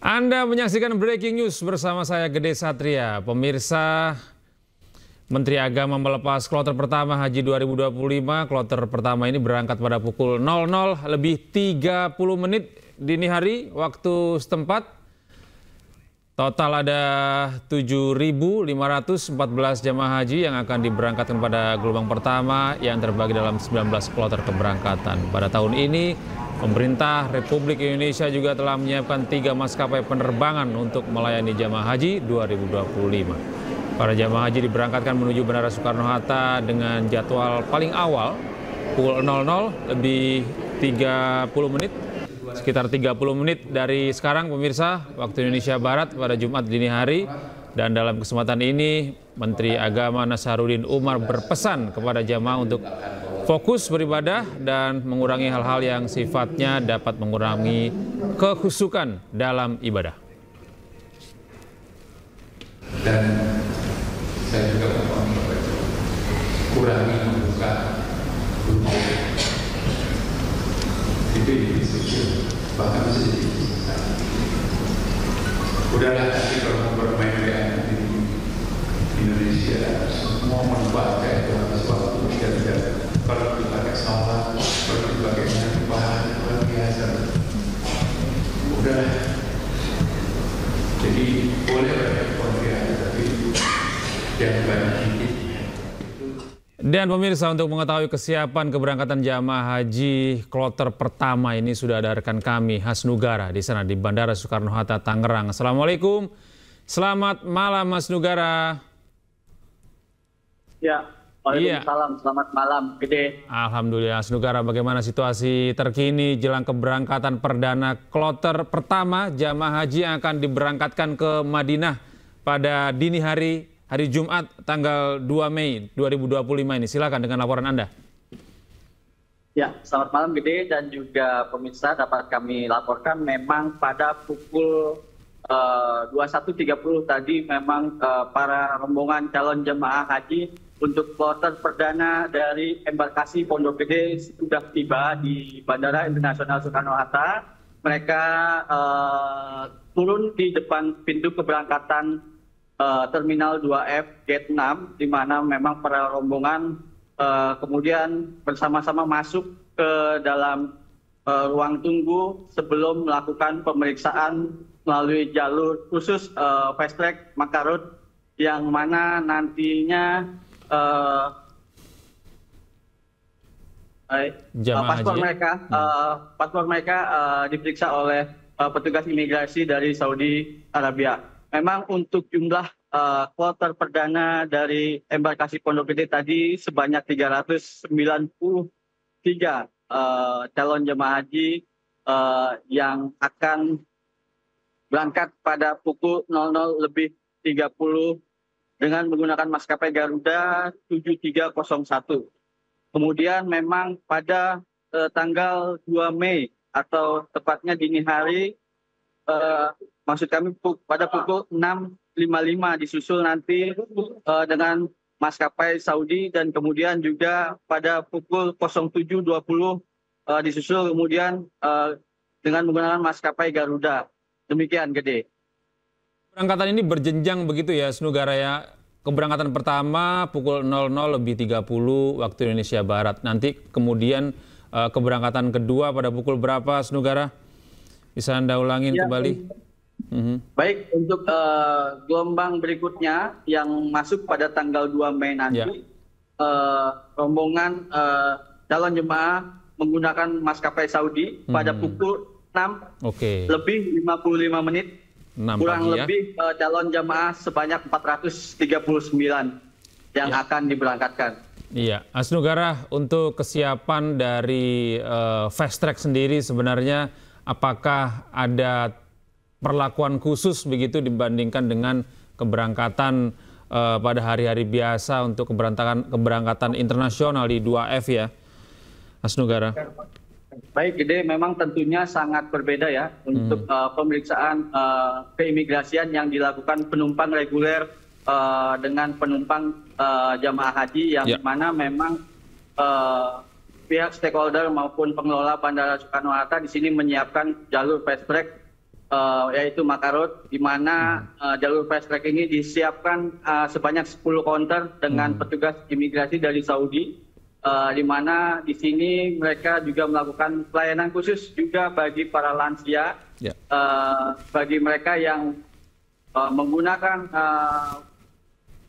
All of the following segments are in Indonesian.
Anda menyaksikan Breaking News bersama saya Gede Satria. Pemirsa, Menteri Agama melepas kloter pertama Haji 2025. Kloter pertama ini berangkat pada pukul 00:30 dini hari waktu setempat. Total ada 7.514 jamaah haji yang akan diberangkatkan pada gelombang pertama yang terbagi dalam 19 kloter keberangkatan. Pada tahun ini, pemerintah Republik Indonesia juga telah menyiapkan 3 maskapai penerbangan untuk melayani jamaah haji 2025. Para jamaah haji diberangkatkan menuju Bandara Soekarno-Hatta dengan jadwal paling awal pukul 00:30, sekitar 30 menit dari sekarang pemirsa, waktu Indonesia Barat pada Jumat dini hari. Dan dalam kesempatan ini, Menteri Agama Nasaruddin Umar berpesan kepada jamaah untuk fokus beribadah dan mengurangi hal-hal yang sifatnya dapat mengurangi kekhusyukan dalam ibadah. Dan saya juga mohon kurangi membuka dunia. Itu disitu, bahkan sedikit. Udahlah, nanti kalau mau bermain dengan di Indonesia, semua membaca itu harus waktu dan kalau dipakai sholat, kalau dipakai bahan luar biasa. Udahlah. Jadi boleh berkontribusi, tapi jangan banyak ini. Dan pemirsa, untuk mengetahui kesiapan keberangkatan jamaah haji kloter pertama ini sudah ada rekan kami Has Nugara di sana di Bandara Soekarno-Hatta, Tangerang. Assalamualaikum, selamat malam Mas Nugara. Ya, waalaikumsalam, selamat malam, Gede. Alhamdulillah, Mas Nugara, bagaimana situasi terkini jelang keberangkatan perdana kloter pertama jamaah haji yang akan diberangkatkan ke Madinah pada dini hari Jumat tanggal 2 Mei 2025 ini. Silakan dengan laporan Anda. Ya, selamat malam Gede dan juga pemirsa, dapat kami laporkan memang pada pukul 21.30 tadi memang para rombongan calon jemaah haji untuk kloter perdana dari embarkasi Pondok Gede sudah tiba di Bandara Internasional Soekarno-Hatta. Mereka turun di depan pintu keberangkatan Terminal 2F Gate 6, di mana memang para rombongan kemudian bersama-sama masuk ke dalam ruang tunggu sebelum melakukan pemeriksaan melalui jalur khusus fast track Makarut, yang mana nantinya paspor mereka diperiksa oleh petugas imigrasi dari Saudi Arabia. Memang untuk jumlah kloter perdana dari embarkasi Pondok Gede tadi sebanyak 393 calon jemaah haji yang akan berangkat pada pukul 00:30 dengan menggunakan maskapai Garuda 7301. Kemudian memang pada tanggal 2 Mei atau tepatnya dini hari, maksud kami pada pukul 6.55 disusul nanti dengan maskapai Saudi, dan kemudian juga pada pukul 07.20 disusul kemudian dengan menggunakan maskapai Garuda. Demikian, Gede. Keberangkatan ini berjenjang begitu ya, Snugara ya. Keberangkatan pertama pukul 00:30 waktu Indonesia Barat. Nanti kemudian keberangkatan kedua pada pukul berapa, Snugara? Bisa Anda ulangin kembali? Baik, untuk gelombang berikutnya yang masuk pada tanggal 2 Mei nanti, rombongan calon jemaah menggunakan maskapai Saudi pada pukul 6:55, kurang lebih calon jemaah sebanyak 439 yang akan diberangkatkan. Iya, Mas Nugara, untuk kesiapan dari fast track sendiri sebenarnya apakah ada perlakuan khusus begitu dibandingkan dengan keberangkatan pada hari-hari biasa untuk keberangkatan internasional di 2F ya, Mas Nugara? Baik, Gede, memang tentunya sangat berbeda ya untuk pemeriksaan keimigrasian yang dilakukan penumpang reguler dengan penumpang jamaah haji, yang mana memang pihak stakeholder maupun pengelola Bandara Soekarno-Hatta di sini menyiapkan jalur fast track yaitu Makarot, di mana jalur fast track ini disiapkan sebanyak 10 counter dengan petugas imigrasi dari Saudi, di mana di sini mereka juga melakukan pelayanan khusus juga bagi para lansia, bagi mereka yang menggunakan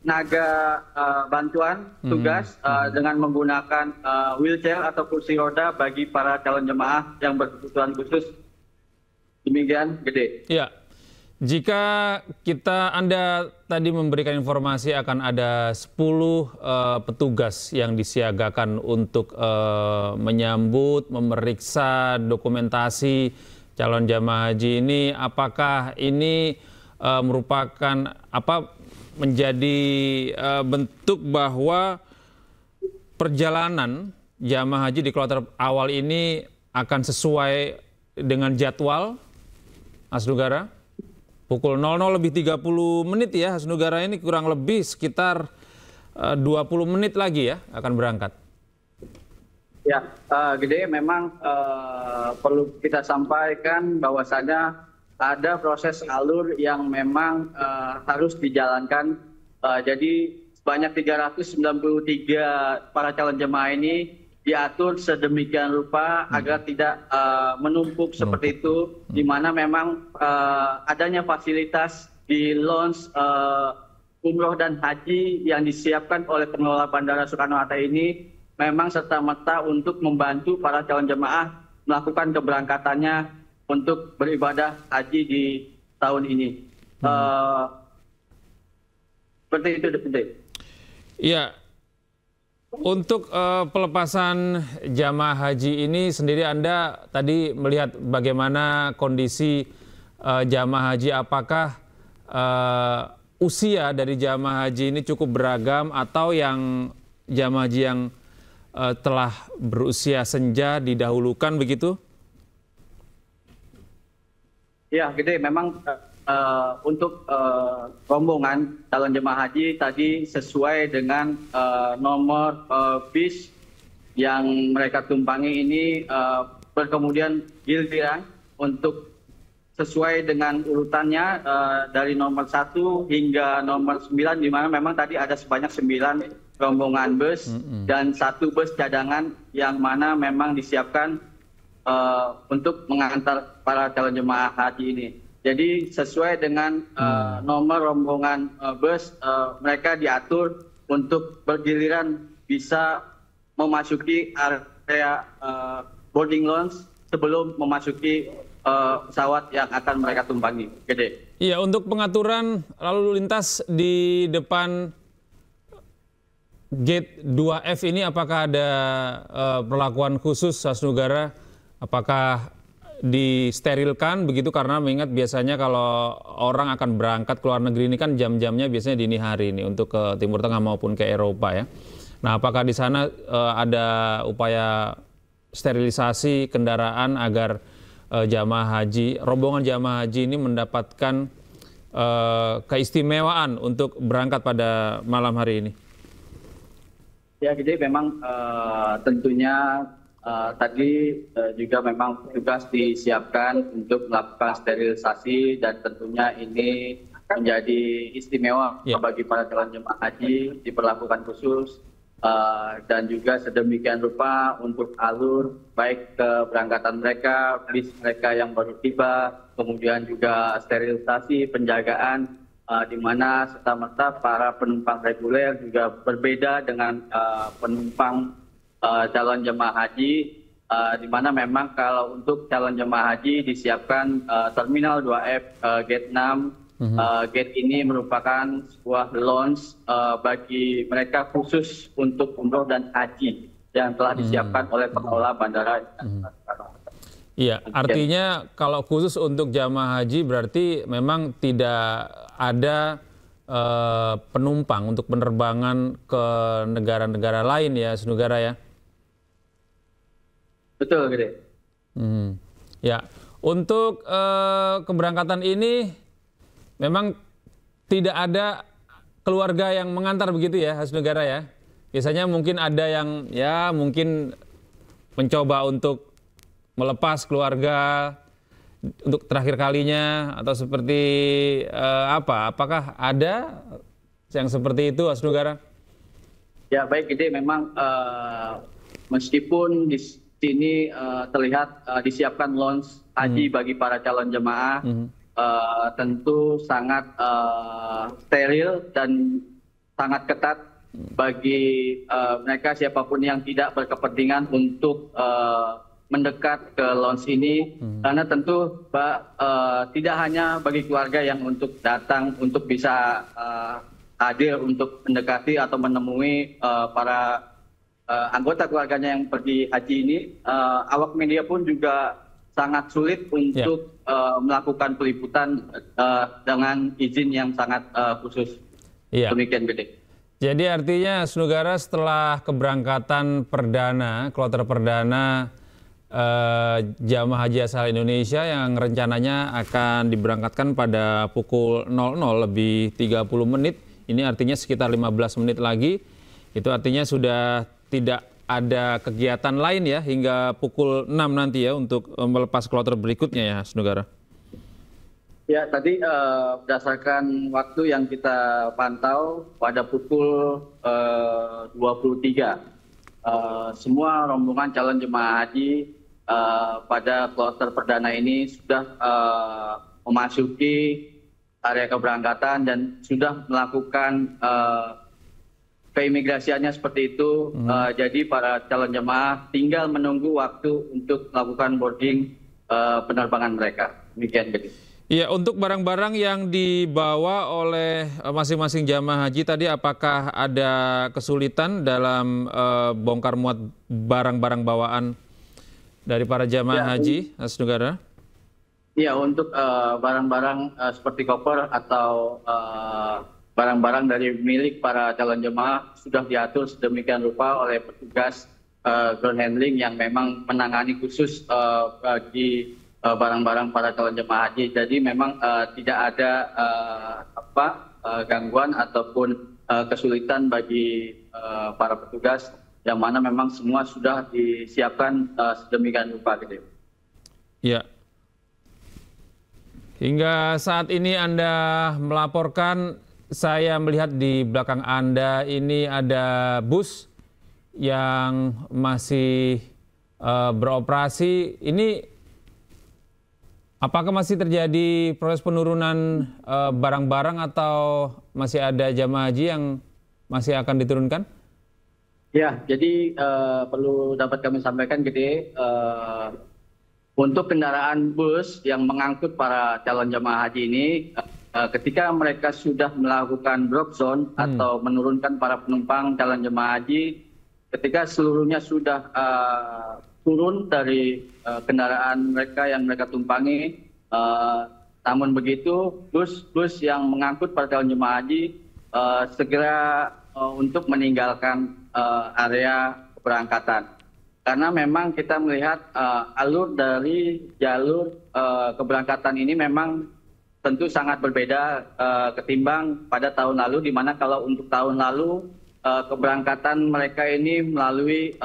tenaga bantuan tugas dengan menggunakan wheelchair atau kursi roda bagi para calon jemaah yang berkebutuhan khusus. Demikian, Gede. Ya, jika Anda tadi memberikan informasi akan ada 10 petugas yang disiagakan untuk menyambut, memeriksa dokumentasi calon jamaah haji ini, apakah ini merupakan menjadi bentuk bahwa perjalanan jamaah haji di kloter awal ini akan sesuai dengan jadwal, Hasnugara? Pukul 00:30 ya, Hasnugara, ini kurang lebih sekitar 20 menit lagi ya akan berangkat. Ya, Gede, memang perlu kita sampaikan bahwasanya ada proses alur yang memang harus dijalankan. Jadi sebanyak 393 para calon jemaah ini diatur sedemikian rupa agar tidak menumpuk seperti itu, di mana memang adanya fasilitas di launch umroh dan haji yang disiapkan oleh pengelola Bandara Soekarno-Hatta ini memang serta-merta untuk membantu para calon jemaah melakukan keberangkatannya untuk beribadah haji di tahun ini. Seperti itu, Dek. Iya. Untuk pelepasan jamaah haji ini sendiri, Anda tadi melihat bagaimana kondisi jamaah haji, apakah usia dari jamaah haji ini cukup beragam atau yang jamaah haji yang telah berusia senja didahulukan begitu? Ya, Gede, memang untuk rombongan calon jemaah haji tadi sesuai dengan nomor bis yang mereka tumpangi ini berkemudian giliran untuk sesuai dengan urutannya dari nomor 1 hingga nomor 9, di mana memang tadi ada sebanyak 9 rombongan bus dan 1 bus cadangan yang mana memang disiapkan untuk mengantar para calon jemaah haji ini. Jadi sesuai dengan nomor rombongan bus, mereka diatur untuk bergiliran bisa memasuki area boarding lounge sebelum memasuki pesawat yang akan mereka tumpangi. Gede. Iya, untuk pengaturan lalu lintas di depan gate 2F ini apakah ada perlakuan khusus, Hasnugara? Apakah disterilkan begitu, karena mengingat biasanya kalau orang akan berangkat ke luar negeri ini kan jam-jamnya biasanya dini hari ini untuk ke Timur Tengah maupun ke Eropa ya. Nah, apakah di sana ada upaya sterilisasi kendaraan agar rombongan jamaah haji ini mendapatkan keistimewaan untuk berangkat pada malam hari ini? Ya, jadi memang tentunya tadi juga memang tugas disiapkan untuk melakukan sterilisasi, dan tentunya ini menjadi istimewa bagi para calon jemaah haji, diperlakukan khusus dan juga sedemikian rupa untuk alur baik keberangkatan mereka, bis mereka yang baru tiba, kemudian juga sterilisasi, penjagaan, di mana serta-merta para penumpang reguler juga berbeda dengan penumpang calon jemaah haji, di mana memang kalau untuk calon jemaah haji disiapkan Terminal 2F Gate 6. Gate ini merupakan sebuah lounge bagi mereka khusus untuk umroh dan haji yang telah disiapkan oleh pengelola bandara. Iya, artinya kalau khusus untuk jamaah haji berarti memang tidak ada penumpang untuk penerbangan ke negara-negara lain ya, Hasnugara ya? Betul, Gede. Ya, untuk keberangkatan ini memang tidak ada keluarga yang mengantar begitu ya, Hasnugara ya? Biasanya mungkin ada yang ya mungkin mencoba untuk melepas keluarga untuk terakhir kalinya atau seperti apa? Apakah ada yang seperti itu, Asnugara? Ya baik, jadi memang meskipun di sini terlihat disiapkan launch haji bagi para calon jemaah, tentu sangat steril dan sangat ketat bagi mereka siapapun yang tidak berkepentingan untuk mendekat ke launch ini, karena tentu tidak hanya bagi keluarga yang untuk datang untuk bisa hadir untuk mendekati atau menemui para anggota keluarganya yang pergi haji ini, awak media pun juga sangat sulit untuk melakukan peliputan dengan izin yang sangat khusus. Demikian, Gede. Jadi artinya Asnugara, setelah keberangkatan perdana, kloter perdana jamaah haji asal Indonesia yang rencananya akan diberangkatkan pada pukul 00 lebih 30 menit, ini artinya sekitar 15 menit lagi, itu artinya sudah tidak ada kegiatan lain ya hingga pukul 6 nanti ya untuk melepas kloter berikutnya ya, Asnugara. Ya, tadi berdasarkan waktu yang kita pantau pada pukul 23, semua rombongan calon jemaah haji pada kloter perdana ini sudah memasuki area keberangkatan dan sudah melakukan keimigrasiannya seperti itu. Jadi para calon jemaah tinggal menunggu waktu untuk melakukan boarding penerbangan mereka. Demikian, jadi. Iya, untuk barang-barang yang dibawa oleh masing-masing jamaah haji tadi, apakah ada kesulitan dalam bongkar muat barang-barang bawaan dari para jamaah haji, Asnugara? Iya, untuk barang-barang seperti koper atau barang-barang dari milik para calon jemaah sudah diatur sedemikian rupa oleh petugas ground handling yang memang menangani khusus bagi barang-barang para calon jemaah haji. Jadi memang tidak ada gangguan ataupun kesulitan bagi para petugas, yang mana memang semua sudah disiapkan sedemikian rupa. Gitu. Ya. Hingga saat ini Anda melaporkan, saya melihat di belakang Anda ini ada bus yang masih beroperasi. Ini apakah masih terjadi proses penurunan barang-barang atau masih ada jamaah haji yang masih akan diturunkan? Ya, jadi perlu dapat kami sampaikan, Gede, untuk kendaraan bus yang mengangkut para calon jamaah haji ini, ketika mereka sudah melakukan drop zone atau menurunkan para penumpang calon jemaah haji, ketika seluruhnya sudah turun dari kendaraan mereka yang mereka tumpangi, namun begitu bus-bus yang mengangkut para calon jemaah haji segera untuk meninggalkan area keberangkatan. Karena memang kita melihat alur dari jalur keberangkatan ini memang tentu sangat berbeda ketimbang pada tahun lalu, di mana kalau untuk tahun lalu keberangkatan mereka ini melalui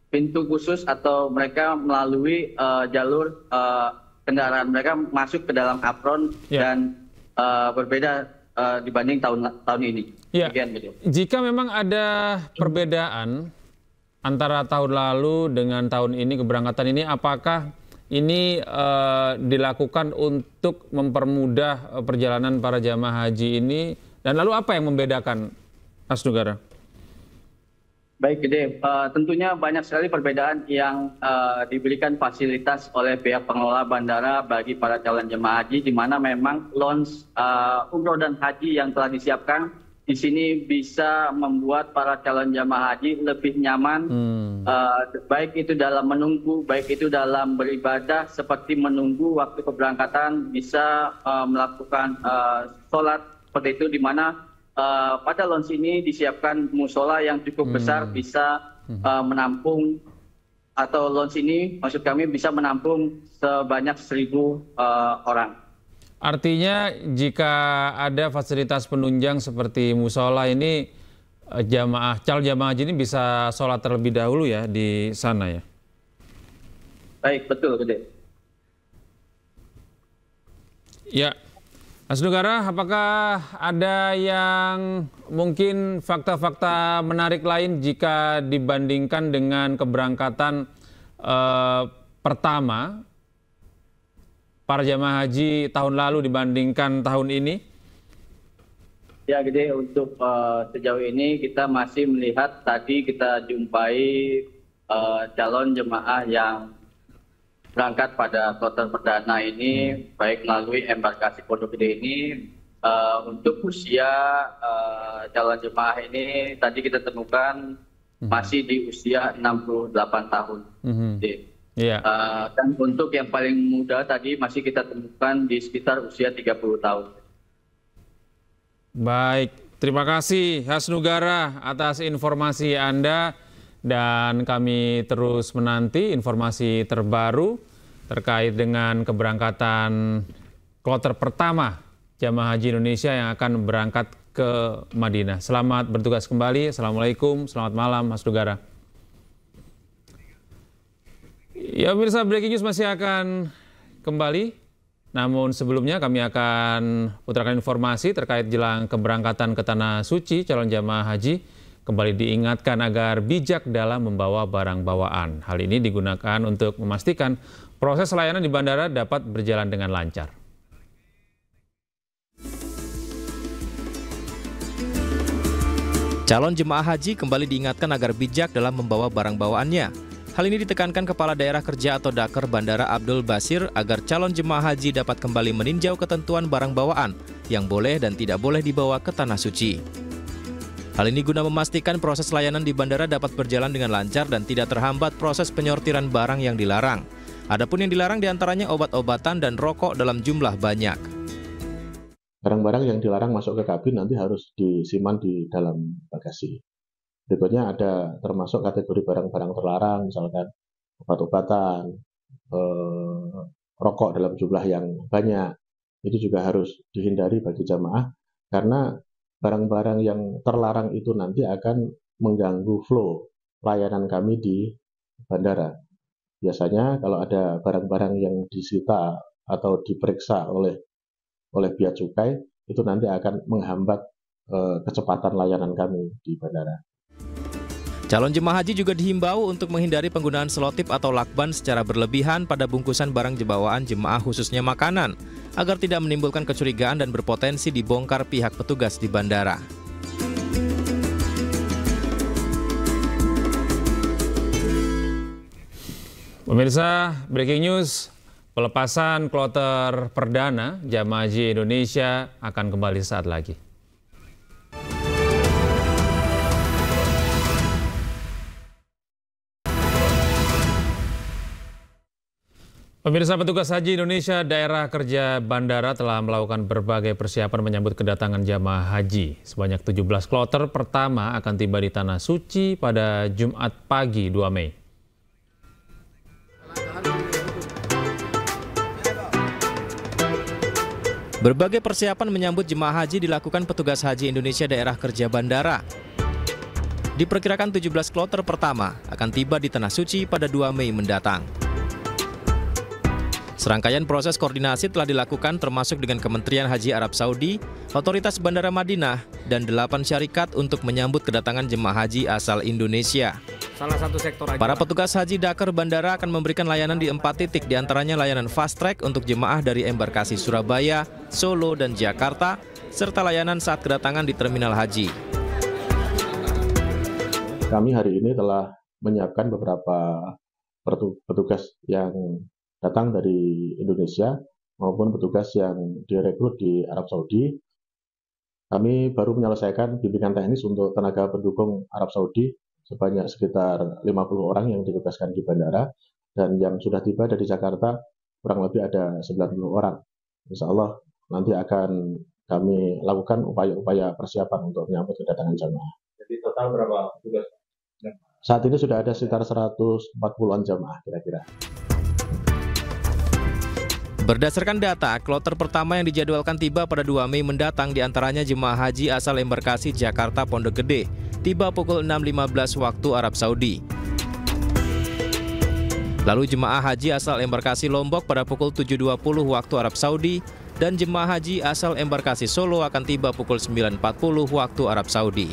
pintu khusus atau mereka melalui jalur kendaraan mereka masuk ke dalam apron dan berbeda dibanding tahun ini. Ya. Jika memang ada perbedaan antara tahun lalu dengan tahun ini keberangkatan ini, apakah ini dilakukan untuk mempermudah perjalanan para jamaah haji ini, dan lalu apa yang membedakan, Asnugara? Baik, Gede. Tentunya banyak sekali perbedaan yang diberikan fasilitas oleh pihak pengelola bandara bagi para calon jemaah haji, di mana memang lounge umroh dan haji yang telah disiapkan di sini bisa membuat para calon jemaah haji lebih nyaman, baik itu dalam menunggu, baik itu dalam beribadah, seperti menunggu waktu keberangkatan, bisa melakukan sholat seperti itu, di mana pada lounge ini disiapkan musola yang cukup besar, bisa menampung, atau lounge ini maksud kami bisa menampung sebanyak 1.000 orang. Artinya jika ada fasilitas penunjang seperti musola ini, calon jamaah haji ini bisa sholat terlebih dahulu ya di sana ya? Baik, betul, Gede. Ya, Mas Nugara, apakah ada yang mungkin fakta-fakta menarik lain jika dibandingkan dengan keberangkatan pertama para jamaah haji tahun lalu dibandingkan tahun ini? Ya, jadi untuk sejauh ini kita masih melihat tadi kita jumpai calon jemaah yang berangkat pada kloter perdana ini, baik melalui embarkasi Pondok Gede ini, untuk usia calon jemaah ini tadi kita temukan masih di usia 68 tahun. Dan untuk yang paling muda tadi masih kita temukan di sekitar usia 30 tahun. Baik, terima kasih Hasnugara atas informasi Anda. Dan kami terus menanti informasi terbaru terkait dengan keberangkatan kloter pertama jamaah haji Indonesia yang akan berangkat ke Madinah. Selamat bertugas kembali. Assalamualaikum, selamat malam Mas Nugara. Ya pemirsa, Breaking News masih akan kembali. Namun sebelumnya kami akan putarkan informasi terkait jelang keberangkatan ke Tanah Suci calon jamaah haji. Kembali diingatkan agar bijak dalam membawa barang bawaan. Hal ini digunakan untuk memastikan proses layanan di bandara dapat berjalan dengan lancar. Calon jemaah haji kembali diingatkan agar bijak dalam membawa barang bawaannya. Hal ini ditekankan Kepala Daerah Kerja atau Daker Bandara Abdul Basir agar calon jemaah haji dapat kembali meninjau ketentuan barang bawaan yang boleh dan tidak boleh dibawa ke Tanah Suci. Hal ini guna memastikan proses layanan di bandara dapat berjalan dengan lancar dan tidak terhambat proses penyortiran barang yang dilarang. Adapun yang dilarang diantaranya obat-obatan dan rokok dalam jumlah banyak. Barang-barang yang dilarang masuk ke kabin nanti harus disimpan di dalam bagasi. Berikutnya ada termasuk kategori barang-barang terlarang, misalkan obat-obatan, rokok dalam jumlah yang banyak. Itu juga harus dihindari bagi jamaah karena barang-barang yang terlarang itu nanti akan mengganggu flow layanan kami di bandara. Biasanya kalau ada barang-barang yang disita atau diperiksa oleh bea cukai, itu nanti akan menghambat kecepatan layanan kami di bandara. Calon jemaah haji juga dihimbau untuk menghindari penggunaan selotip atau lakban secara berlebihan pada bungkusan barang bawaan jemaah khususnya makanan, agar tidak menimbulkan kecurigaan dan berpotensi dibongkar pihak petugas di bandara. Pemirsa, breaking news, pelepasan kloter perdana jamaah haji Indonesia akan kembali saat lagi. Pemirsa, petugas haji Indonesia Daerah Kerja Bandara telah melakukan berbagai persiapan menyambut kedatangan jamaah haji. Sebanyak 17 kloter pertama akan tiba di Tanah Suci pada Jumat pagi 2 Mei. Berbagai persiapan menyambut jemaah haji dilakukan petugas haji Indonesia Daerah Kerja Bandara. Diperkirakan 17 kloter pertama akan tiba di Tanah Suci pada 2 Mei mendatang. Serangkaian proses koordinasi telah dilakukan termasuk dengan Kementerian Haji Arab Saudi, Otoritas Bandara Madinah, dan 8 syarikat untuk menyambut kedatangan jemaah haji asal Indonesia. Salah satu sektor haji. Para petugas haji Daker Bandara akan memberikan layanan di 4 titik, diantaranya layanan fast track untuk jemaah dari embarkasi Surabaya, Solo, dan Jakarta, serta layanan saat kedatangan di terminal haji. Kami hari ini telah menyiapkan beberapa petugas yang datang dari Indonesia maupun petugas yang direkrut di Arab Saudi. Kami baru menyelesaikan bimbingan teknis untuk tenaga pendukung Arab Saudi sebanyak sekitar 50 orang yang ditugaskan di bandara, dan yang sudah tiba dari Jakarta kurang lebih ada 90 orang. Insya Allah nanti akan kami lakukan upaya-upaya persiapan untuk menyambut kedatangan jamaah. Jadi total berapa petugas? Saat ini sudah ada sekitar 140-an jamaah kira-kira. Berdasarkan data, kloter pertama yang dijadwalkan tiba pada 2 Mei mendatang diantaranya jemaah haji asal embarkasi Jakarta Pondok Gede, tiba pukul 6.15 waktu Arab Saudi. Lalu jemaah haji asal embarkasi Lombok pada pukul 7.20 waktu Arab Saudi dan jemaah haji asal embarkasi Solo akan tiba pukul 9.40 waktu Arab Saudi.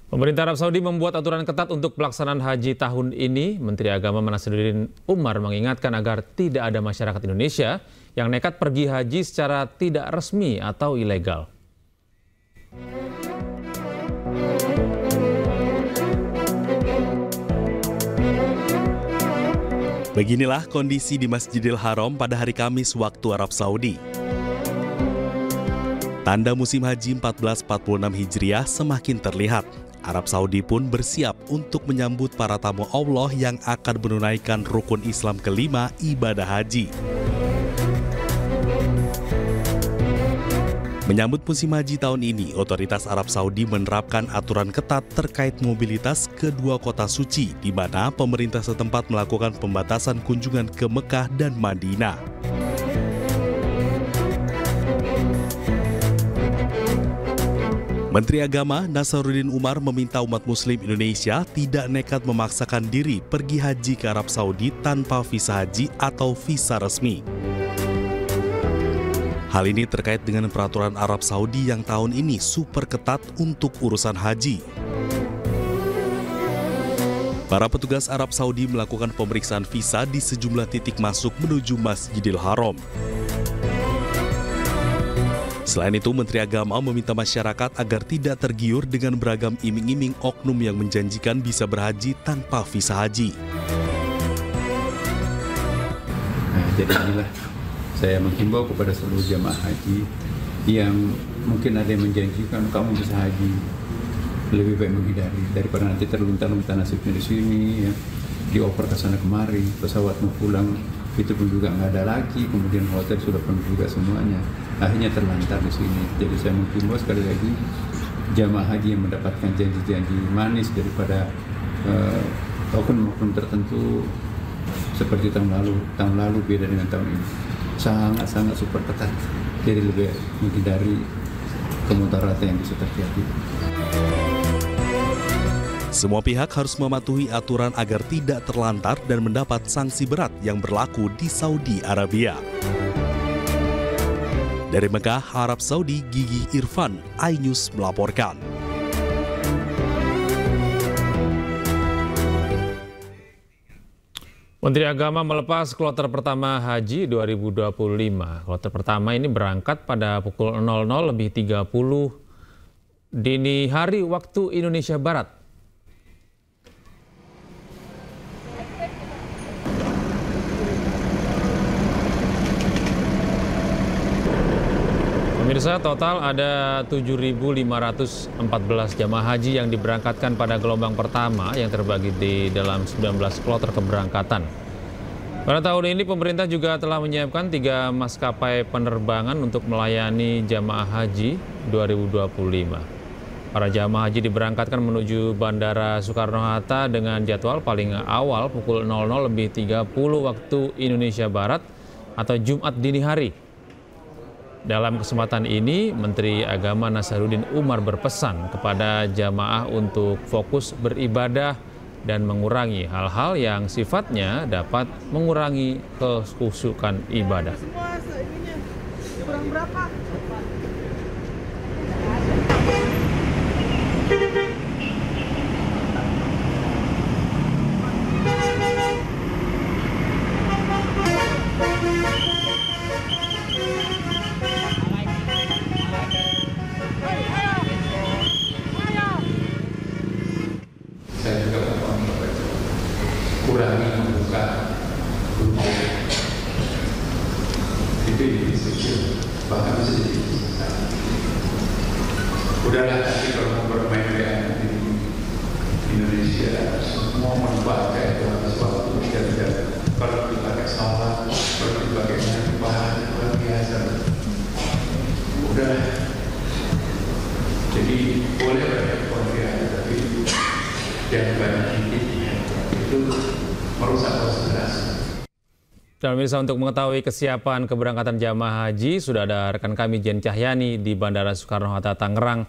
Pemerintah Arab Saudi membuat aturan ketat untuk pelaksanaan haji tahun ini. Menteri Agama Nasaruddin Umar mengingatkan agar tidak ada masyarakat Indonesia yang nekat pergi haji secara tidak resmi atau ilegal. Beginilah kondisi di Masjidil Haram pada hari Kamis waktu Arab Saudi. Tanda musim haji 1446 Hijriah semakin terlihat. Arab Saudi pun bersiap untuk menyambut para tamu Allah yang akan menunaikan rukun Islam kelima, ibadah haji. Menyambut musim haji tahun ini, otoritas Arab Saudi menerapkan aturan ketat terkait mobilitas ke dua kota suci, di mana pemerintah setempat melakukan pembatasan kunjungan ke Mekah dan Madinah. Menteri Agama Nasaruddin Umar meminta umat Muslim Indonesia tidak nekat memaksakan diri pergi haji ke Arab Saudi tanpa visa haji atau visa resmi. Hal ini terkait dengan peraturan Arab Saudi yang tahun ini super ketat untuk urusan haji. Para petugas Arab Saudi melakukan pemeriksaan visa di sejumlah titik masuk menuju Masjidil Haram. Selain itu, Menteri Agama meminta masyarakat agar tidak tergiur dengan beragam iming-iming oknum yang menjanjikan bisa berhaji tanpa visa haji. Jadi inilah saya menghimbau kepada seluruh jamaah haji yang mungkin ada yang menjanjikan kamu bisa haji, lebih baik menghindari daripada nanti terlunta-lunta nasibnya di sini, ya, dioper ke sana kemari, pesawat mau pulang itu pun juga nggak ada lagi, kemudian hotel sudah penuh juga semuanya, akhirnya terlantar di sini. Jadi saya menghimbau sekali lagi jamaah haji yang mendapatkan janji-janji manis daripada oknum tertentu seperti tahun lalu beda dengan tahun ini. Sangat super ketat, jadi lebih menghindari kemudaratan yang bisa terjadi. Semua pihak harus mematuhi aturan agar tidak terlantar dan mendapat sanksi berat yang berlaku di Saudi Arabia. Dari Mekah, Arab Saudi, Gigi Irfan, iNews melaporkan. Menteri Agama melepas kloter pertama Haji 2025. Kloter pertama ini berangkat pada pukul 00.30 dini hari waktu Indonesia Barat. Pemirsa, total ada 7.514 jamaah haji yang diberangkatkan pada gelombang pertama yang terbagi di dalam 19 kloter keberangkatan. Pada tahun ini pemerintah juga telah menyiapkan 3 maskapai penerbangan untuk melayani jamaah haji 2025. Para jamaah haji diberangkatkan menuju Bandara Soekarno-Hatta dengan jadwal paling awal pukul 00.30 waktu Indonesia Barat atau Jumat dini hari. Dalam kesempatan ini, Menteri Agama Nasaruddin Umar berpesan kepada jamaah untuk fokus beribadah dan mengurangi hal-hal yang sifatnya dapat mengurangi kekhusyukan ibadah. Kurangi membuka dunia itu disitu, bahkan sedikit. Udahlah, nanti kalau mau bermain kayak di Indonesia semua membaca itu harus waktu dan kalau dipakai sholat, kalau dipakai bahan luar biasa. Udahlah, jadi boleh berkontribusi, tapi jangan banyak itu merusak konsentrasi. Dan pemirsa, untuk mengetahui kesiapan keberangkatan jamaah haji, sudah ada rekan kami Jen Cahyani di Bandara Soekarno-Hatta, Tangerang.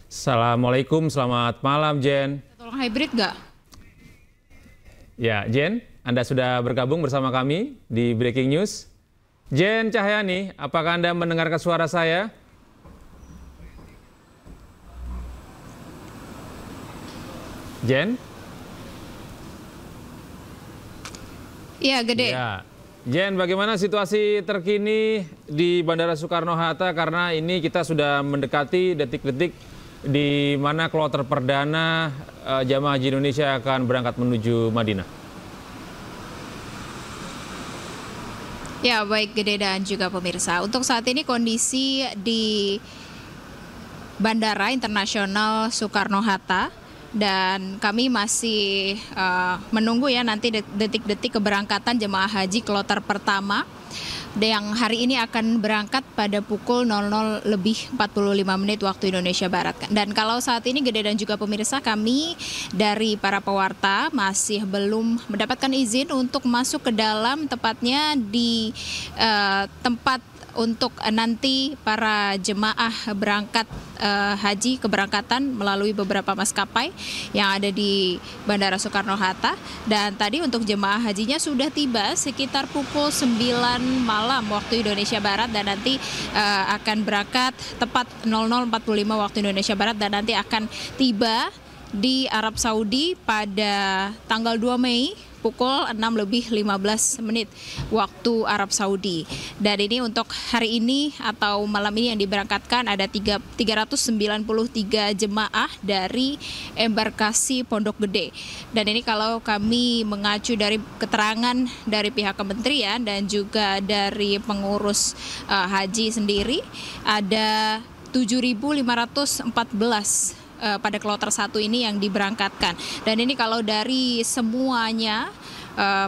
Assalamualaikum, selamat malam Jen. Tolong hybrid nggak? Ya, Jen, Anda sudah bergabung bersama kami di Breaking News. Jen Cahyani, apakah Anda mendengarkan suara saya? Jen? Iya, Gede. Ya. Jen, bagaimana situasi terkini di Bandara Soekarno-Hatta? Karena ini kita sudah mendekati detik-detik di mana kloter perdana jamaah haji Indonesia akan berangkat menuju Madinah. Ya, baik Gede dan juga pemirsa. Untuk saat ini kondisi di Bandara Internasional Soekarno-Hatta, dan kami masih menunggu ya nanti detik-detik keberangkatan jemaah haji kloter pertama yang hari ini akan berangkat pada pukul 00:45 waktu Indonesia Barat. Dan kalau saat ini Gede dan juga pemirsa, kami dari para pewarta masih belum mendapatkan izin untuk masuk ke dalam, tepatnya di tempat untuk nanti para jemaah berangkat haji keberangkatan melalui beberapa maskapai yang ada di Bandara Soekarno-Hatta. Dan tadi untuk jemaah hajinya sudah tiba sekitar pukul 9 malam waktu Indonesia Barat, dan nanti akan berangkat tepat 00:45 waktu Indonesia Barat, dan nanti akan tiba di Arab Saudi pada tanggal 2 Mei pukul 6:15 waktu Arab Saudi. Dan ini untuk hari ini atau malam ini yang diberangkatkan ada 393 jemaah dari embarkasi Pondok Gede. Dan ini kalau kami mengacu dari keterangan dari pihak kementerian dan juga dari pengurus haji sendiri, ada 7.514 pada kloter 1 ini yang diberangkatkan. Dan ini kalau dari semuanya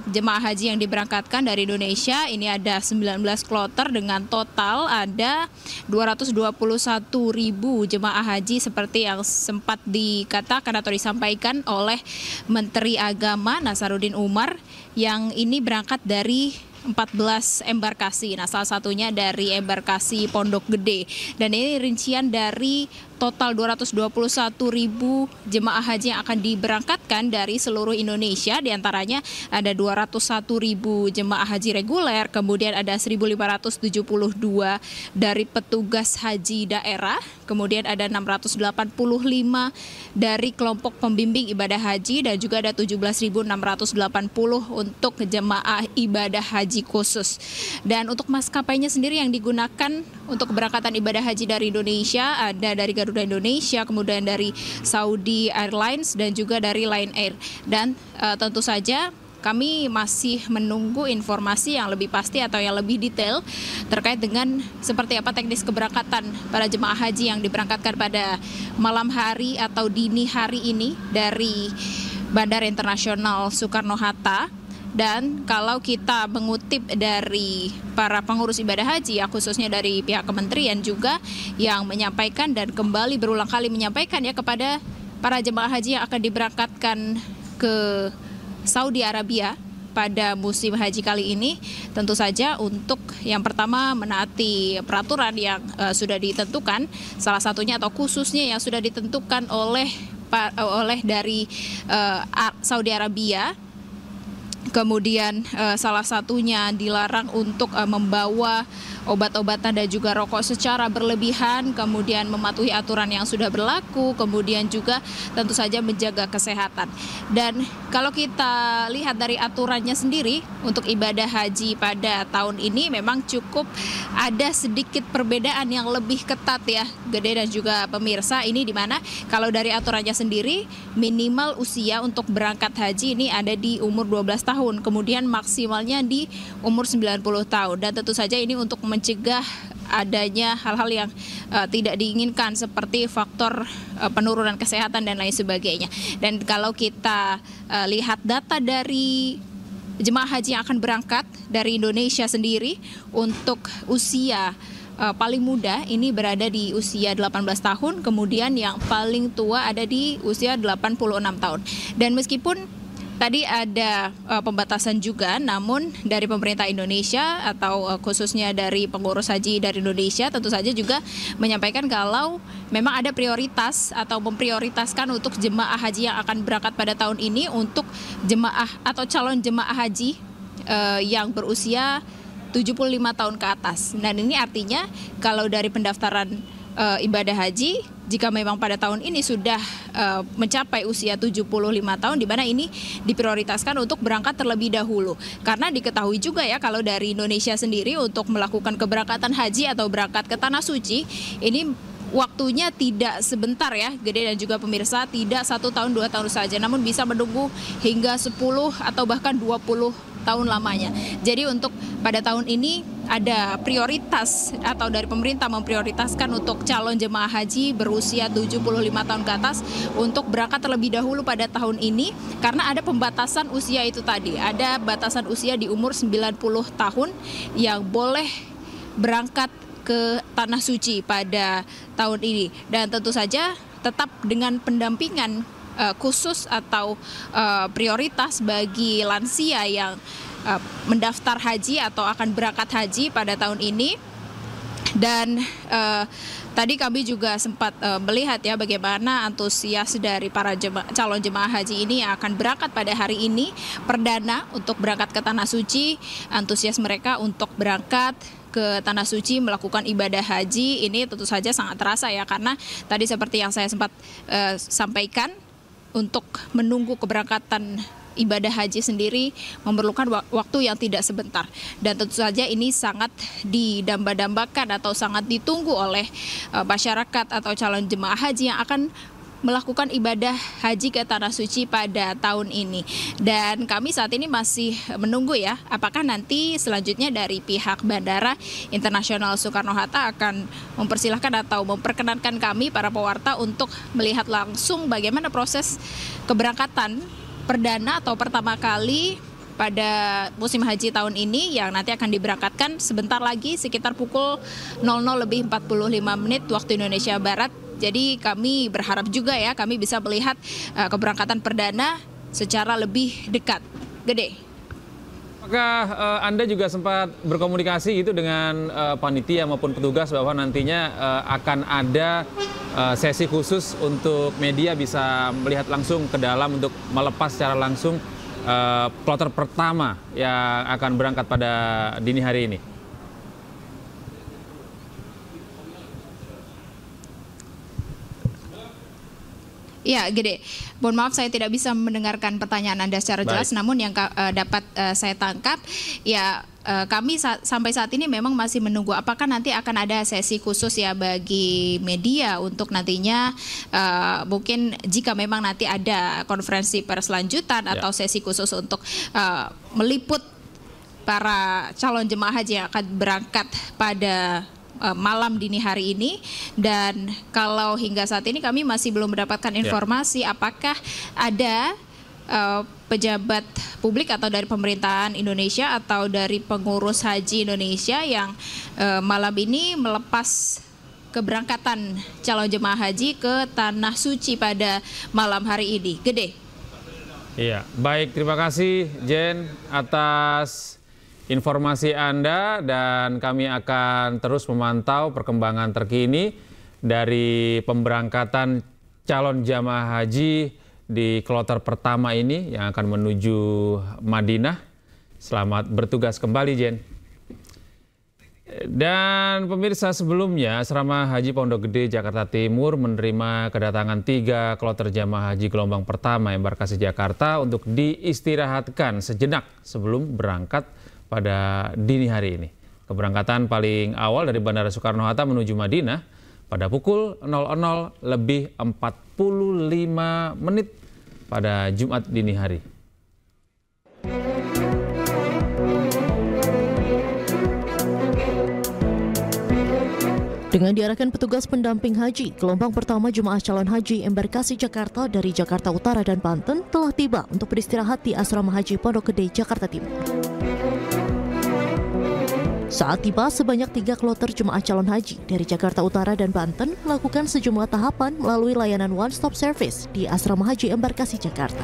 jemaah haji yang diberangkatkan dari Indonesia, ini ada 19 kloter dengan total ada 221.000 jemaah haji seperti yang sempat dikatakan atau disampaikan oleh Menteri Agama Nasaruddin Umar, yang ini berangkat dari 14 embarkasi. Nah, salah satunya dari embarkasi Pondok Gede. Dan ini rincian dari total 221.000 jemaah haji yang akan diberangkatkan dari seluruh Indonesia. Di antaranya ada 201.000 jemaah haji reguler, kemudian ada 1.572 dari petugas haji daerah, kemudian ada 685 dari kelompok pembimbing ibadah haji, dan juga ada 17.680 untuk jemaah ibadah haji khusus. Dan untuk maskapainya sendiri yang digunakan untuk keberangkatan ibadah haji dari Indonesia ada dari Garuda Indonesia, kemudian dari Saudi Airlines, dan juga dari Lion Air. Dan tentu saja kami masih menunggu informasi yang lebih pasti atau yang lebih detail terkait dengan seperti apa teknis keberangkatan para jemaah haji yang diberangkatkan pada malam hari atau dini hari ini dari Bandara Internasional Soekarno-Hatta. Dan kalau kita mengutip dari para pengurus ibadah haji, ya khususnya dari pihak kementerian juga yang menyampaikan dan kembali berulang kali menyampaikan ya kepada para jemaah haji yang akan diberangkatkan ke Saudi Arabia pada musim haji kali ini, tentu saja untuk yang pertama menaati peraturan yang sudah ditentukan, salah satunya atau khususnya yang sudah ditentukan oleh dari Saudi Arabia. Kemudian salah satunya dilarang untuk membawa obat-obatan dan juga rokok secara berlebihan, kemudian mematuhi aturan yang sudah berlaku, kemudian juga tentu saja menjaga kesehatan. Dan kalau kita lihat dari aturannya sendiri untuk ibadah haji pada tahun ini memang cukup ada sedikit perbedaan yang lebih ketat ya, Gede dan juga pemirsa. Ini di mana kalau dari aturannya sendiri minimal usia untuk berangkat haji ini ada di umur 12 tahun, kemudian maksimalnya di umur 90 tahun. Dan tentu saja ini untuk mencegah adanya hal-hal yang tidak diinginkan seperti faktor penurunan kesehatan dan lain sebagainya. Dan kalau kita lihat data dari jemaah haji yang akan berangkat dari Indonesia sendiri, untuk usia paling muda ini berada di usia 18 tahun, kemudian yang paling tua ada di usia 86 tahun. Dan meskipun tadi ada pembatasan juga, namun dari pemerintah Indonesia atau khususnya dari pengurus haji dari Indonesia tentu saja juga menyampaikan kalau memang ada prioritas atau memprioritaskan untuk jemaah haji yang akan berangkat pada tahun ini untuk jemaah atau calon jemaah haji yang berusia 75 tahun ke atas. Dan ini artinya kalau dari pendaftaran ibadah haji, jika memang pada tahun ini sudah mencapai usia 75 tahun, di mana ini diprioritaskan untuk berangkat terlebih dahulu. Karena diketahui juga ya kalau dari Indonesia sendiri untuk melakukan keberangkatan haji atau berangkat ke Tanah Suci, ini waktunya tidak sebentar ya, Gede dan juga pemirsa, tidak 1 tahun 2 tahun saja, namun bisa menunggu hingga 10 atau bahkan 20 tahun lamanya. Jadi untuk pada tahun ini ada prioritas atau dari pemerintah memprioritaskan untuk calon jemaah haji berusia 75 tahun ke atas untuk berangkat terlebih dahulu pada tahun ini karena ada pembatasan usia itu tadi. Ada batasan usia di umur 90 tahun yang boleh berangkat ke Tanah Suci pada tahun ini. Dan tentu saja tetap dengan pendampingan khusus atau prioritas bagi lansia yang mendaftar haji atau akan berangkat haji pada tahun ini. Dan tadi kami juga sempat melihat ya bagaimana antusias dari para calon jemaah haji ini yang akan berangkat pada hari ini perdana untuk berangkat ke Tanah Suci. Antusias mereka untuk berangkat ke Tanah Suci melakukan ibadah haji ini tentu saja sangat terasa ya, karena tadi seperti yang saya sempat sampaikan, untuk menunggu keberangkatan ibadah haji sendiri memerlukan waktu yang tidak sebentar. Dan tentu saja ini sangat didamba-dambakan atau sangat ditunggu oleh masyarakat atau calon jemaah haji yang akan melakukan ibadah haji ke Tanah Suci pada tahun ini. Dan kami saat ini masih menunggu ya, apakah nanti selanjutnya dari pihak Bandara Internasional Soekarno-Hatta akan mempersilahkan atau memperkenankan kami para pewarta untuk melihat langsung bagaimana proses keberangkatan perdana atau pertama kali pada musim haji tahun ini yang nanti akan diberangkatkan sebentar lagi sekitar pukul 00:45 waktu Indonesia Barat. Jadi kami berharap juga ya kami bisa melihat keberangkatan perdana secara lebih dekat. Gede. Apakah Anda juga sempat berkomunikasi gitu dengan panitia maupun petugas bahwa nantinya akan ada sesi khusus untuk media bisa melihat langsung ke dalam untuk melepas secara langsung kloter pertama yang akan berangkat pada dini hari ini? Ya, Gede. Mohon maaf saya tidak bisa mendengarkan pertanyaan Anda secara jelas. Baik. Namun yang dapat saya tangkap, ya kami sampai saat ini memang masih menunggu apakah nanti akan ada sesi khusus ya bagi media untuk nantinya mungkin jika memang nanti ada konferensi pers lanjutan atau sesi khusus untuk meliput para calon jemaah haji yang akan berangkat pada malam dini hari ini. Dan kalau hingga saat ini kami masih belum mendapatkan informasi apakah ada pejabat publik atau dari pemerintahan Indonesia atau dari pengurus haji Indonesia yang malam ini melepas keberangkatan calon jemaah haji ke Tanah Suci pada malam hari ini. Gede. Iya, baik, terima kasih Jen atas informasi Anda, dan kami akan terus memantau perkembangan terkini dari pemberangkatan calon jamaah haji di kloter pertama ini yang akan menuju Madinah. Selamat bertugas kembali, Jen. Dan pemirsa, sebelumnya Asrama Haji Pondok Gede Jakarta Timur menerima kedatangan 3 kloter jamaah haji gelombang pertama embarkasi Jakarta untuk diistirahatkan sejenak sebelum berangkat pada dini hari ini. Keberangkatan paling awal dari Bandara Soekarno-Hatta menuju Madinah pada pukul 00:45 pada Jumat dini hari. Dengan diarahkan petugas pendamping haji, gelombang pertama jemaah calon haji embarkasi Jakarta dari Jakarta Utara dan Banten telah tiba untuk beristirahat di Asrama Haji Pondok Gede Jakarta Timur. Saat tiba, sebanyak 3 kloter jemaah calon haji dari Jakarta Utara dan Banten melakukan sejumlah tahapan melalui layanan one-stop service di Asrama Haji Embarkasi Jakarta.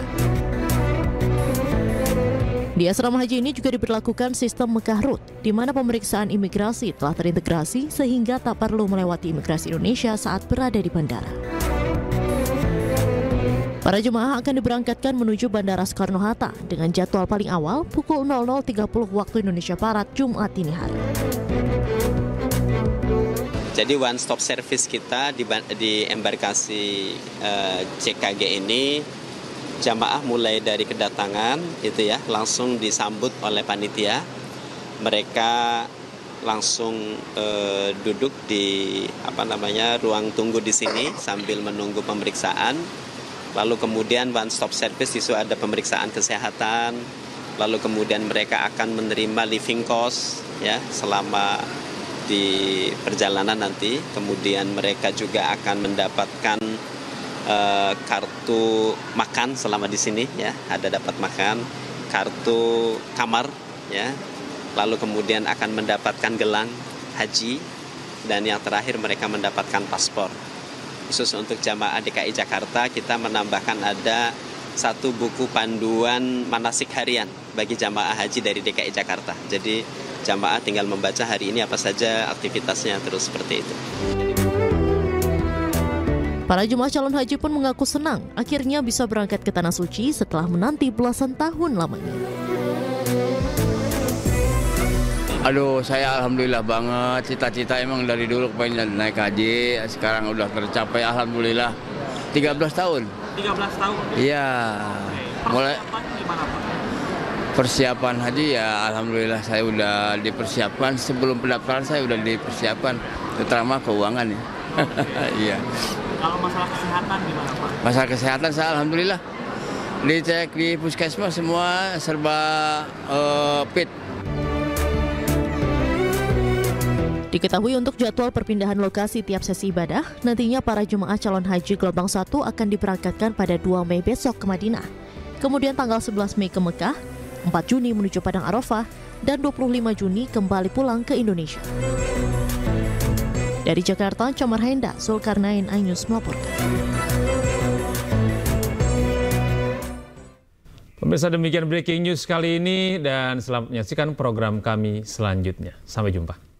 Di asrama haji ini juga diberlakukan sistem Mekah Route, di mana pemeriksaan imigrasi telah terintegrasi sehingga tak perlu melewati imigrasi Indonesia saat berada di bandara. Para jemaah akan diberangkatkan menuju Bandara Soekarno-Hatta dengan jadwal paling awal pukul 00.30 waktu Indonesia Barat Jumat dini hari. Jadi one stop service kita di embarkasi CKG ini, jamaah mulai dari kedatangan itu ya langsung disambut oleh panitia. Mereka langsung duduk di ruang tunggu di sini sambil menunggu pemeriksaan. Lalu kemudian one stop service itu ada pemeriksaan kesehatan. Lalu kemudian mereka akan menerima living cost ya selama di perjalanan nanti. Kemudian mereka juga akan mendapatkan kartu makan selama di sini ya, ada dapat makan, kartu kamar ya, lalu kemudian akan mendapatkan gelang haji, dan yang terakhir mereka mendapatkan paspor. Khusus untuk jamaah DKI Jakarta kita menambahkan ada satu buku panduan manasik harian bagi jamaah haji dari DKI Jakarta. Jadi jamaah tinggal membaca hari ini apa saja aktivitasnya, terus seperti itu. Para jemaah calon haji pun mengaku senang akhirnya bisa berangkat ke Tanah Suci setelah menanti belasan tahun lamanya. Aduh, saya alhamdulillah banget. Cita-cita emang dari dulu pengen naik haji, sekarang udah tercapai alhamdulillah. 13 tahun. 13 tahun? Iya. Mulai gimana, Pak? Persiapan haji ya alhamdulillah saya udah dipersiapkan, sebelum pendaftaran saya udah dipersiapkan, terutama keuangan ya. Iya. Kalau masalah kesehatan gimana, Pak? Masalah kesehatan saya alhamdulillah dicek di puskesmas semua serba fit. Diketahui untuk jadwal perpindahan lokasi tiap sesi ibadah, nantinya para jemaah calon haji gelombang 1 akan diberangkatkan pada 2 Mei besok ke Madinah. Kemudian tanggal 11 Mei ke Mekah, 4 Juni menuju Padang Arafah, dan 25 Juni kembali pulang ke Indonesia. Dari Jakarta, Comar Henda, Zulkarnain, iNews melaporkan. Pemirsa, demikian breaking news kali ini dan selamat menyaksikan program kami selanjutnya. Sampai jumpa.